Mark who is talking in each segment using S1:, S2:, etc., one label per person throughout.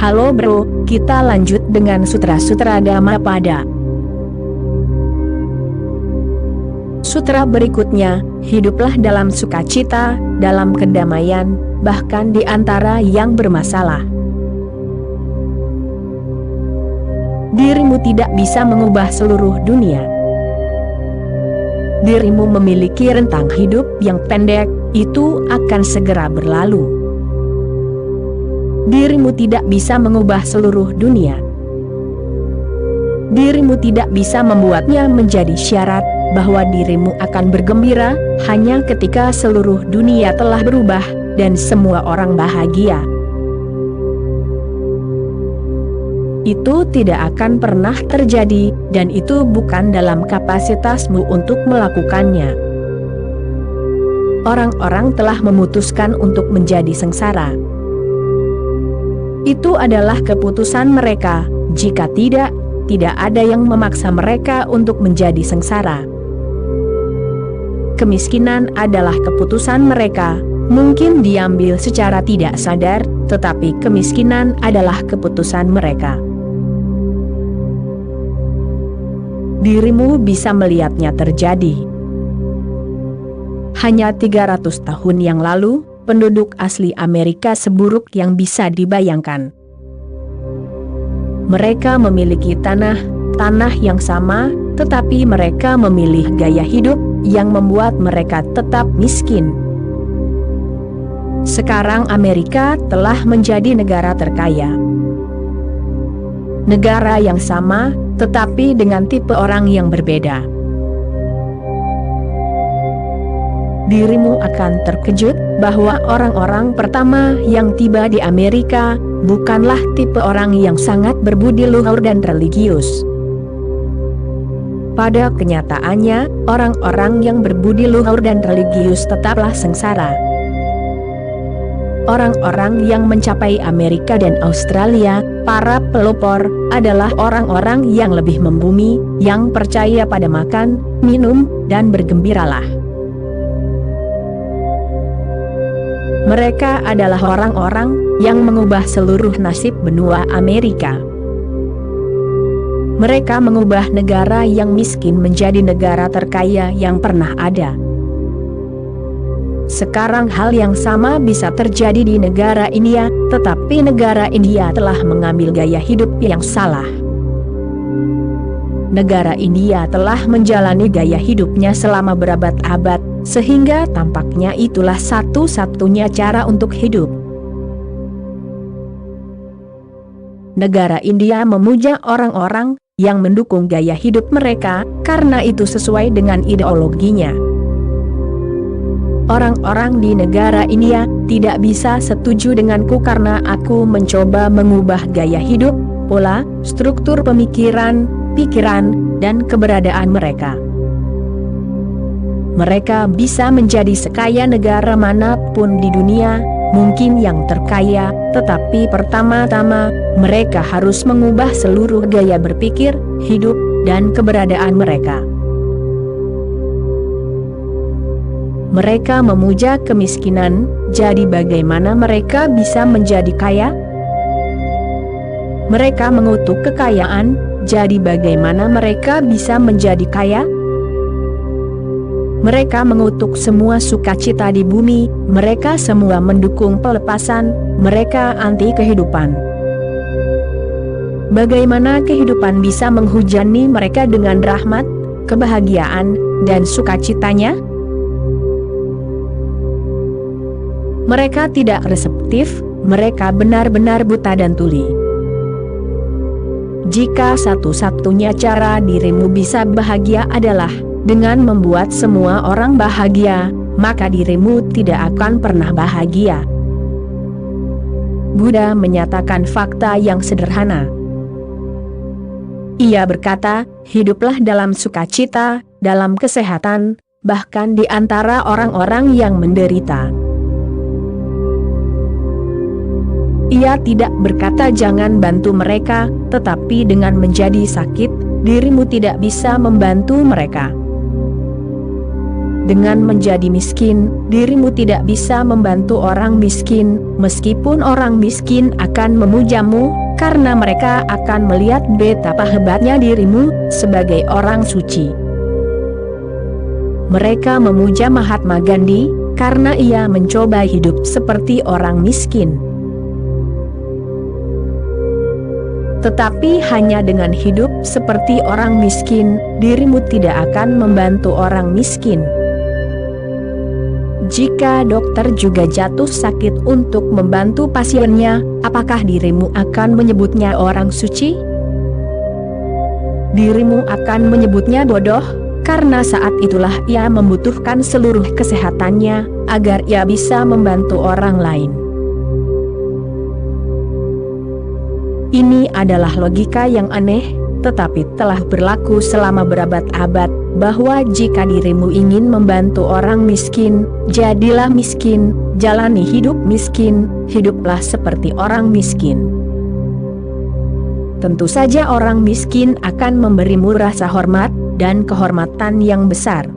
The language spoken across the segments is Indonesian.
S1: Halo bro, kita lanjut dengan Sutra-Sutra Dhammapada. Sutra berikutnya, hiduplah dalam sukacita, dalam kedamaian, bahkan di antara yang bermasalah. Dirimu tidak bisa mengubah seluruh dunia. Dirimu memiliki rentang hidup yang pendek, itu akan segera berlalu. Dirimu tidak bisa mengubah seluruh dunia. Dirimu tidak bisa membuatnya menjadi syarat bahwa dirimu akan bergembira hanya ketika seluruh dunia telah berubah dan semua orang bahagia. Itu tidak akan pernah terjadi, dan itu bukan dalam kapasitasmu untuk melakukannya. Orang-orang telah memutuskan untuk menjadi sengsara. Itu adalah keputusan mereka. Jika tidak ada yang memaksa mereka untuk menjadi sengsara. Kemiskinan adalah keputusan mereka. Mungkin diambil secara tidak sadar, tetapi kemiskinan adalah keputusan mereka. Dirimu bisa melihatnya terjadi. Hanya 300 tahun yang lalu, penduduk asli Amerika seburuk yang bisa dibayangkan. Mereka memiliki tanah yang sama, tetapi mereka memilih gaya hidup yang membuat mereka tetap miskin. Sekarang Amerika telah menjadi negara terkaya. Negara yang sama, tetapi dengan tipe orang yang berbeda. Dirimu akan terkejut bahwa orang-orang pertama yang tiba di Amerika bukanlah tipe orang yang sangat berbudi luhur dan religius. Pada kenyataannya, orang-orang yang berbudi luhur dan religius tetaplah sengsara. Orang-orang yang mencapai Amerika dan Australia, para pelopor, adalah orang-orang yang lebih membumi, yang percaya pada makan, minum, dan bergembiralah. Mereka adalah orang-orang yang mengubah seluruh nasib benua Amerika. Mereka mengubah negara yang miskin menjadi negara terkaya yang pernah ada. Sekarang hal yang sama bisa terjadi di negara India, tetapi negara India telah mengambil gaya hidup yang salah. Negara India telah menjalani gaya hidupnya selama berabad-abad, sehingga tampaknya itulah satu-satunya cara untuk hidup. Negara India memuja orang-orang yang mendukung gaya hidup mereka, karena itu sesuai dengan ideologinya. Orang-orang di negara India tidak bisa setuju denganku karena aku mencoba mengubah gaya hidup, pola, struktur pemikiran, pikiran, dan keberadaan mereka. Mereka bisa menjadi sekaya negara manapun di dunia, mungkin yang terkaya, tetapi pertama-tama, mereka harus mengubah seluruh gaya berpikir, hidup, dan keberadaan mereka. Mereka memuja kemiskinan, jadi bagaimana mereka bisa menjadi kaya? Mereka mengutuk kekayaan, jadi bagaimana mereka bisa menjadi kaya? Mereka mengutuk semua sukacita di bumi, mereka semua mendukung pelepasan, mereka anti kehidupan. Bagaimana kehidupan bisa menghujani mereka dengan rahmat, kebahagiaan, dan sukacitanya? Mereka tidak reseptif, mereka benar-benar buta dan tuli. Jika satu-satunya cara dirimu bisa bahagia adalah dengan membuat semua orang bahagia, maka dirimu tidak akan pernah bahagia. Buddha menyatakan fakta yang sederhana. Ia berkata, hiduplah dalam sukacita, dalam kesehatan, bahkan di antara orang-orang yang menderita. Ia tidak berkata jangan bantu mereka, tetapi dengan menjadi sakit, dirimu tidak bisa membantu mereka. dengan menjadi miskin, dirimu tidak bisa membantu orang miskin, meskipun orang miskin akan memujamu, karena mereka akan melihat betapa hebatnya dirimu sebagai orang suci. Mereka memuja Mahatma Gandhi, karena ia mencoba hidup seperti orang miskin. Tetapi hanya dengan hidup seperti orang miskin, dirimu tidak akan membantu orang miskin. Jika dokter juga jatuh sakit untuk membantu pasiennya, apakah dirimu akan menyebutnya orang suci? Dirimu akan menyebutnya bodoh, karena saat itulah ia membutuhkan seluruh kesehatannya, agar ia bisa membantu orang lain. Ini adalah logika yang aneh, tetapi telah berlaku selama berabad-abad, bahwa jika dirimu ingin membantu orang miskin, jadilah miskin, jalani hidup miskin, hiduplah seperti orang miskin. Tentu saja orang miskin akan memberimu rasa hormat, dan kehormatan yang besar.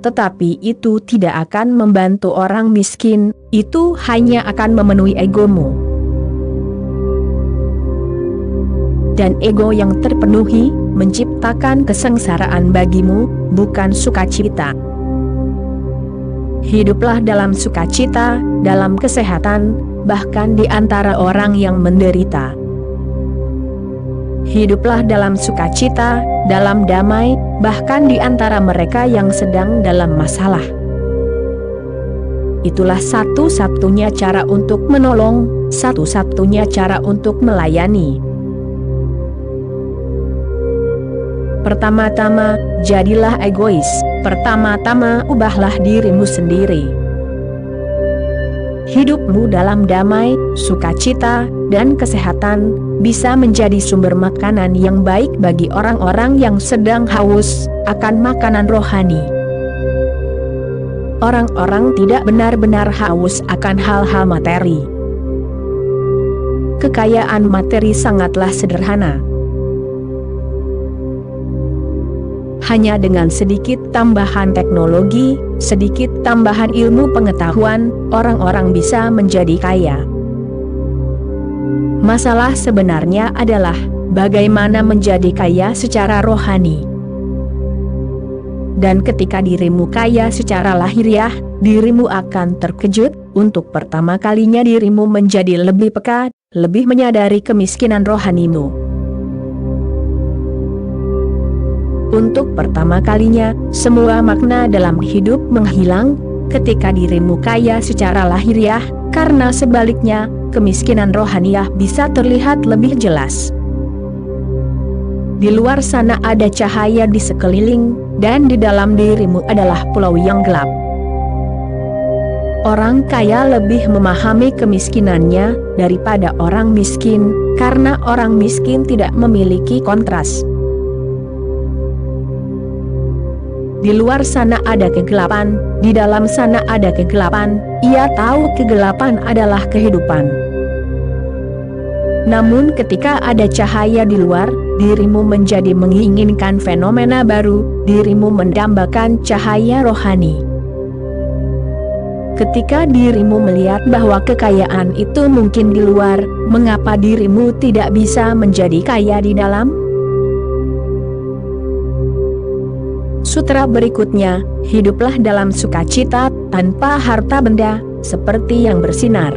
S1: Tetapi itu tidak akan membantu orang miskin, itu hanya akan memenuhi egomu. Dan ego yang terpenuhi, menciptakan kesengsaraan bagimu, bukan sukacita. Hiduplah dalam sukacita, dalam kesehatan, bahkan di antara orang yang menderita. Hiduplah dalam sukacita, dalam damai, bahkan di antara mereka yang sedang dalam masalah. Itulah satu-satunya cara untuk menolong, satu-satunya cara untuk melayani. Pertama-tama, jadilah egois. Pertama-tama, ubahlah dirimu sendiri. Hidupmu dalam damai, sukacita, dan kesehatan, bisa menjadi sumber makanan yang baik bagi orang-orang yang sedang haus akan makanan rohani. Orang-orang tidak benar-benar haus akan hal-hal materi. Kekayaan materi sangatlah sederhana. Hanya dengan sedikit tambahan teknologi, sedikit tambahan ilmu pengetahuan, orang-orang bisa menjadi kaya. Masalah sebenarnya adalah bagaimana menjadi kaya secara rohani. Dan ketika dirimu kaya secara lahiriah, dirimu akan terkejut, untuk pertama kalinya dirimu menjadi lebih peka, lebih menyadari kemiskinan rohanimu. Untuk pertama kalinya, semua makna dalam hidup menghilang, ketika dirimu kaya secara lahiriah, karena sebaliknya, kemiskinan rohaniah bisa terlihat lebih jelas. Di luar sana ada cahaya di sekeliling, dan di dalam dirimu adalah pulau yang gelap. Orang kaya lebih memahami kemiskinannya, daripada orang miskin, karena orang miskin tidak memiliki kontras. Di luar sana ada kegelapan, di dalam sana ada kegelapan, ia tahu kegelapan adalah kehidupan. Namun ketika ada cahaya di luar, dirimu menjadi menginginkan fenomena baru, dirimu mendambakan cahaya rohani. Ketika dirimu melihat bahwa kekayaan itu mungkin di luar, mengapa dirimu tidak bisa menjadi kaya di dalam? Sutra berikutnya, hiduplah dalam sukacita, tanpa harta benda, seperti yang bersinar.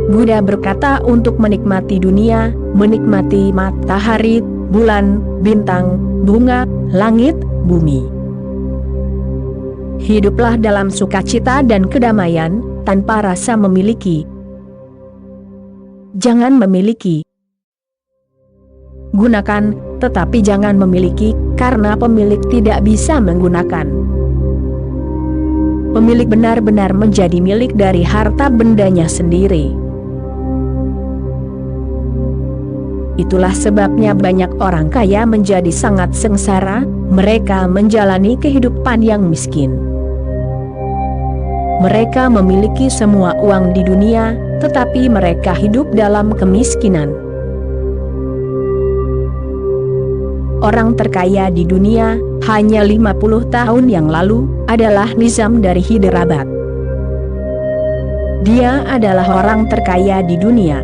S1: Buddha berkata untuk menikmati dunia, menikmati matahari, bulan, bintang, bunga, langit, bumi. Hiduplah dalam sukacita dan kedamaian, tanpa rasa memiliki. Jangan memiliki. Gunakan, tetapi jangan memiliki, karena pemilik tidak bisa menggunakan. Pemilik benar-benar menjadi milik dari harta bendanya sendiri. Itulah sebabnya banyak orang kaya menjadi sangat sengsara, mereka menjalani kehidupan yang miskin. Mereka memiliki semua uang di dunia, tetapi mereka hidup dalam kemiskinan. orang terkaya di dunia, hanya 50 tahun yang lalu, adalah Nizam dari Hyderabad. Dia adalah orang terkaya di dunia.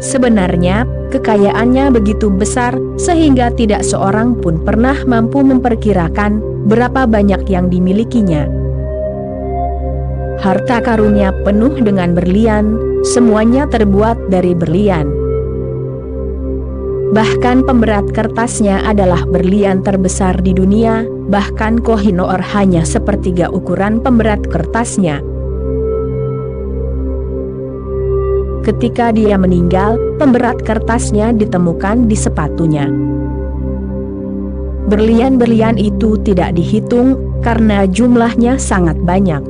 S1: Sebenarnya, kekayaannya begitu besar, sehingga tidak seorang pun pernah mampu memperkirakan berapa banyak yang dimilikinya. Harta karunia penuh dengan berlian, semuanya terbuat dari berlian. Bahkan pemberat kertasnya adalah berlian terbesar di dunia, bahkan Koh-i-Noor hanya sepertiga ukuran pemberat kertasnya. Ketika dia meninggal, pemberat kertasnya ditemukan di sepatunya. Berlian-berlian itu tidak dihitung, karena jumlahnya sangat banyak.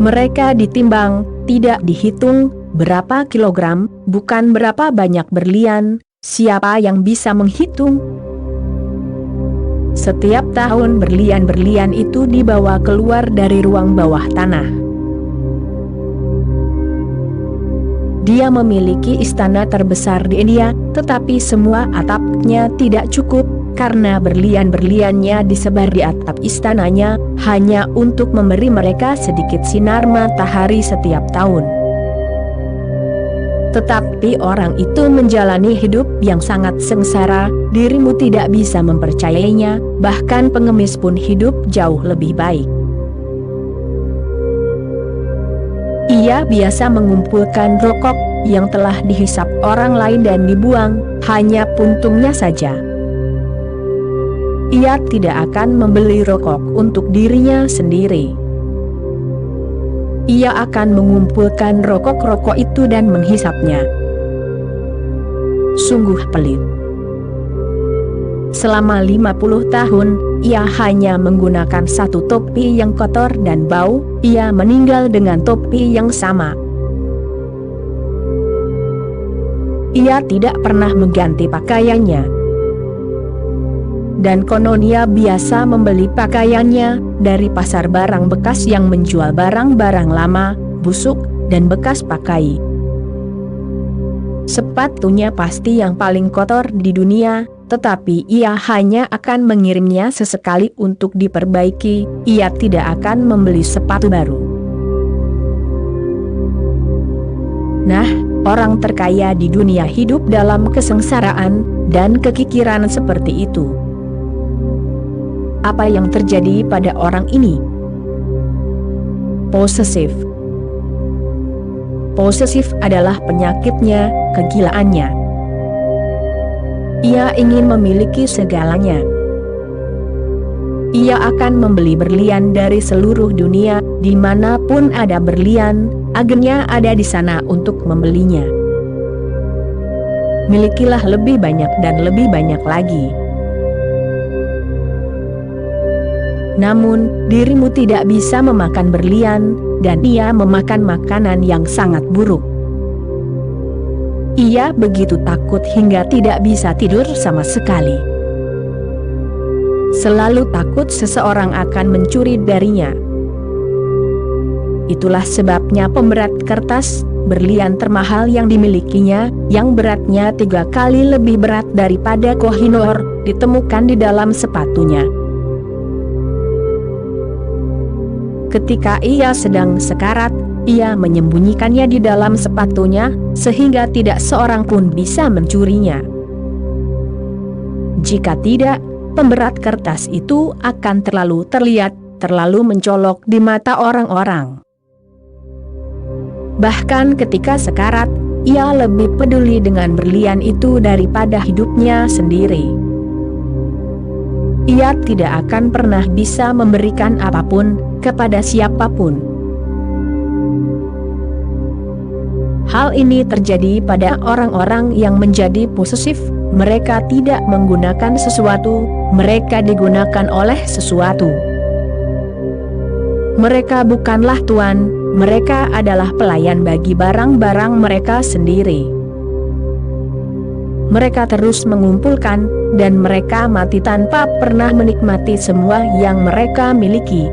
S1: Mereka ditimbang, tidak dihitung, berapa kilogram, bukan berapa banyak berlian, siapa yang bisa menghitung? Setiap tahun berlian-berlian itu dibawa keluar dari ruang bawah tanah. Dia memiliki istana terbesar di India, tetapi semua atapnya tidak cukup, karena berlian-berliannya disebar di atap istananya, hanya untuk memberi mereka sedikit sinar matahari setiap tahun. Tetapi orang itu menjalani hidup yang sangat sengsara, dirimu tidak bisa mempercayainya, bahkan pengemis pun hidup jauh lebih baik. Ia biasa mengumpulkan rokok yang telah dihisap orang lain dan dibuang, hanya puntungnya saja. Ia tidak akan membeli rokok untuk dirinya sendiri. Ia akan mengumpulkan rokok-rokok itu dan menghisapnya. Sungguh pelit. Selama 50 tahun, ia hanya menggunakan satu topi yang kotor dan bau, ia meninggal dengan topi yang sama. Ia tidak pernah mengganti pakaiannya. Dan konon ia biasa membeli pakaiannya dari pasar barang bekas yang menjual barang-barang lama, busuk, dan bekas pakai. Sepatunya pasti yang paling kotor di dunia, tetapi ia hanya akan mengirimnya sesekali untuk diperbaiki, ia tidak akan membeli sepatu baru. Nah, orang terkaya di dunia hidup dalam kesengsaraan dan kekikiran seperti itu. Apa yang terjadi pada orang ini? Posesif. Posesif adalah penyakitnya, kegilaannya. Ia ingin memiliki segalanya. Ia akan membeli berlian dari seluruh dunia, dimanapun ada berlian, agennya ada di sana untuk membelinya. Milikilah lebih banyak dan lebih banyak lagi. Namun, dirimu tidak bisa memakan berlian, dan ia memakan makanan yang sangat buruk. Ia begitu takut hingga tidak bisa tidur sama sekali. Selalu takut seseorang akan mencuri darinya. Itulah sebabnya pemberat kertas, berlian termahal yang dimilikinya, yang beratnya 3 kali lebih berat daripada Koh-i-Noor, ditemukan di dalam sepatunya. Ketika ia sedang sekarat, ia menyembunyikannya di dalam sepatunya, sehingga tidak seorang pun bisa mencurinya. Jika tidak, pemberat kertas itu akan terlalu terlihat, terlalu mencolok di mata orang-orang. Bahkan ketika sekarat, ia lebih peduli dengan berlian itu daripada hidupnya sendiri. Ia tidak akan pernah bisa memberikan apapun kepada siapapun. Hal ini terjadi pada orang-orang yang menjadi posesif. Mereka tidak menggunakan sesuatu, mereka digunakan oleh sesuatu. Mereka bukanlah tuan, mereka adalah pelayan bagi barang-barang mereka sendiri. Mereka terus mengumpulkan, dan mereka mati tanpa pernah menikmati semua yang mereka miliki.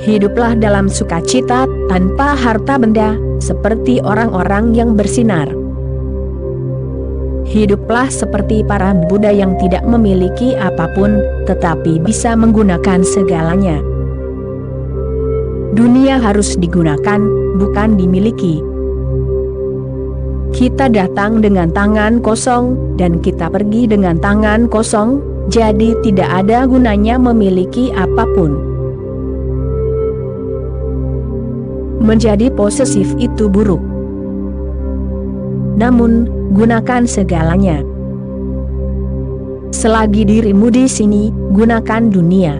S1: Hiduplah dalam sukacita, tanpa harta benda, seperti orang-orang yang bersinar. Hiduplah seperti para Buddha yang tidak memiliki apapun, tetapi bisa menggunakan segalanya. Dunia harus digunakan, bukan dimiliki. Kita datang dengan tangan kosong, dan kita pergi dengan tangan kosong, jadi tidak ada gunanya memiliki apapun. Menjadi posesif itu buruk. Namun, gunakan segalanya. Selagi dirimu di sini, gunakan dunia.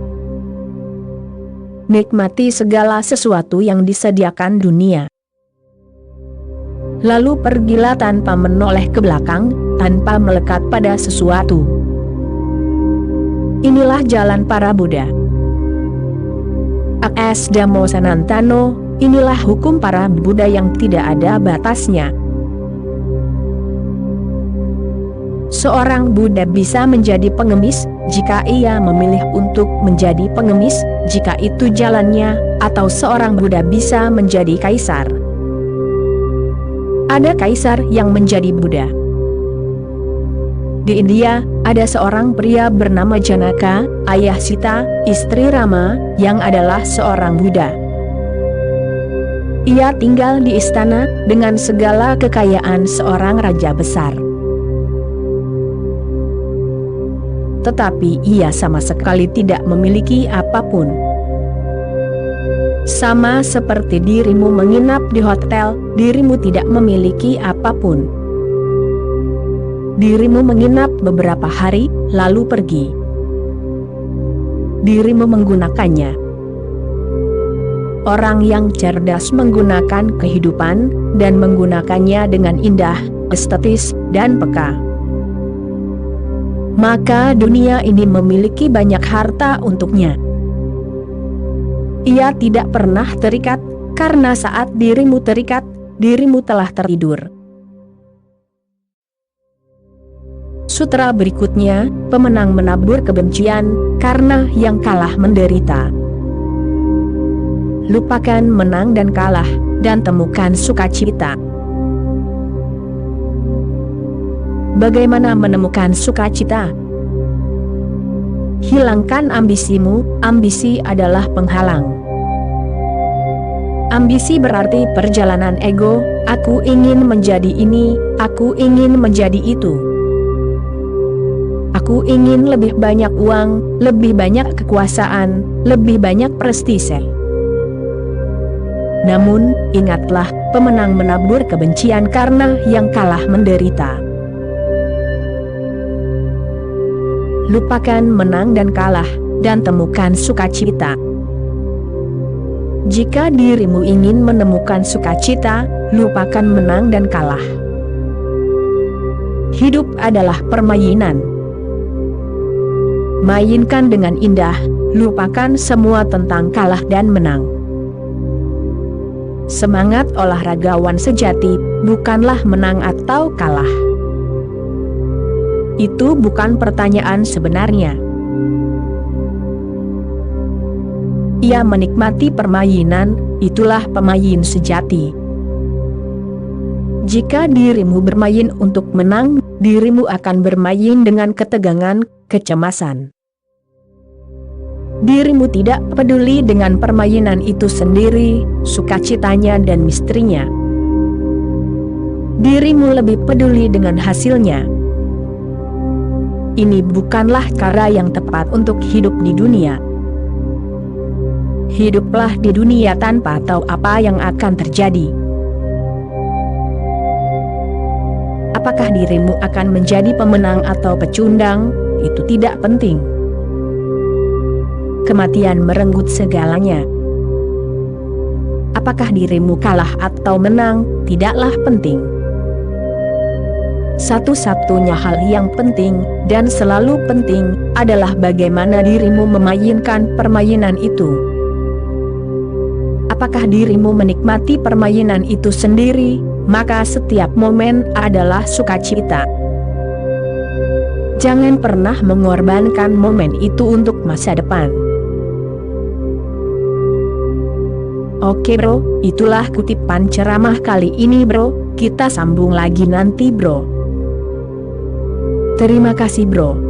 S1: Nikmati segala sesuatu yang disediakan dunia. Lalu pergilah tanpa menoleh ke belakang, tanpa melekat pada sesuatu. Inilah jalan para Buddha. A.S. Dhammo Sanantano, inilah hukum para Buddha yang tidak ada batasnya. Seorang Buddha bisa menjadi pengemis, jika ia memilih untuk menjadi pengemis, jika itu jalannya, atau seorang Buddha bisa menjadi kaisar. Ada kaisar yang menjadi Buddha. Di India, ada seorang pria bernama Janaka, ayah Sita, istri Rama, yang adalah seorang Buddha. Ia tinggal di istana, dengan segala kekayaan seorang raja besar. Tetapi ia sama sekali tidak memiliki apapun. Sama seperti dirimu menginap di hotel, dirimu tidak memiliki apapun. Dirimu menginap beberapa hari, lalu pergi. Dirimu menggunakannya. Orang yang cerdas menggunakan kehidupan, dan menggunakannya dengan indah, estetis, dan peka. Maka dunia ini memiliki banyak harta untuknya. Ia tidak pernah terikat, karena saat dirimu terikat, dirimu telah tertidur. Sutra berikutnya, pemenang menabur kebencian, karena yang kalah menderita. Lupakan menang dan kalah, dan temukan sukacita. Bagaimana menemukan sukacita? Hilangkan ambisimu, ambisi adalah penghalang. Ambisi berarti perjalanan ego, aku ingin menjadi ini, aku ingin menjadi itu. Aku ingin lebih banyak uang, lebih banyak kekuasaan, lebih banyak prestise. Namun, ingatlah, pemenang menabur kebencian karena yang kalah menderita. Lupakan menang dan kalah, dan temukan sukacita. Jika dirimu ingin menemukan sukacita, lupakan menang dan kalah. Hidup adalah permainan. Mainkan dengan indah, lupakan semua tentang kalah dan menang. Semangat olahragawan sejati, bukanlah menang atau kalah. Itu bukan pertanyaan sebenarnya. Ia menikmati permainan, itulah pemain sejati. Jika dirimu bermain untuk menang, dirimu akan bermain dengan ketegangan, kecemasan. Dirimu tidak peduli dengan permainan itu sendiri, sukacitanya dan misterinya. Dirimu lebih peduli dengan hasilnya. Ini bukanlah cara yang tepat untuk hidup di dunia. Hiduplah di dunia tanpa tahu apa yang akan terjadi. Apakah dirimu akan menjadi pemenang atau pecundang, itu tidak penting. Kematian merenggut segalanya. Apakah dirimu kalah atau menang, tidaklah penting. Satu-satunya hal yang penting, dan selalu penting, adalah bagaimana dirimu memainkan permainan itu. Apakah dirimu menikmati permainan itu sendiri, maka setiap momen adalah sukacita. Jangan pernah mengorbankan momen itu untuk masa depan. Oke bro, itulah kutipan ceramah kali ini bro, kita sambung lagi nanti bro. Terima kasih bro.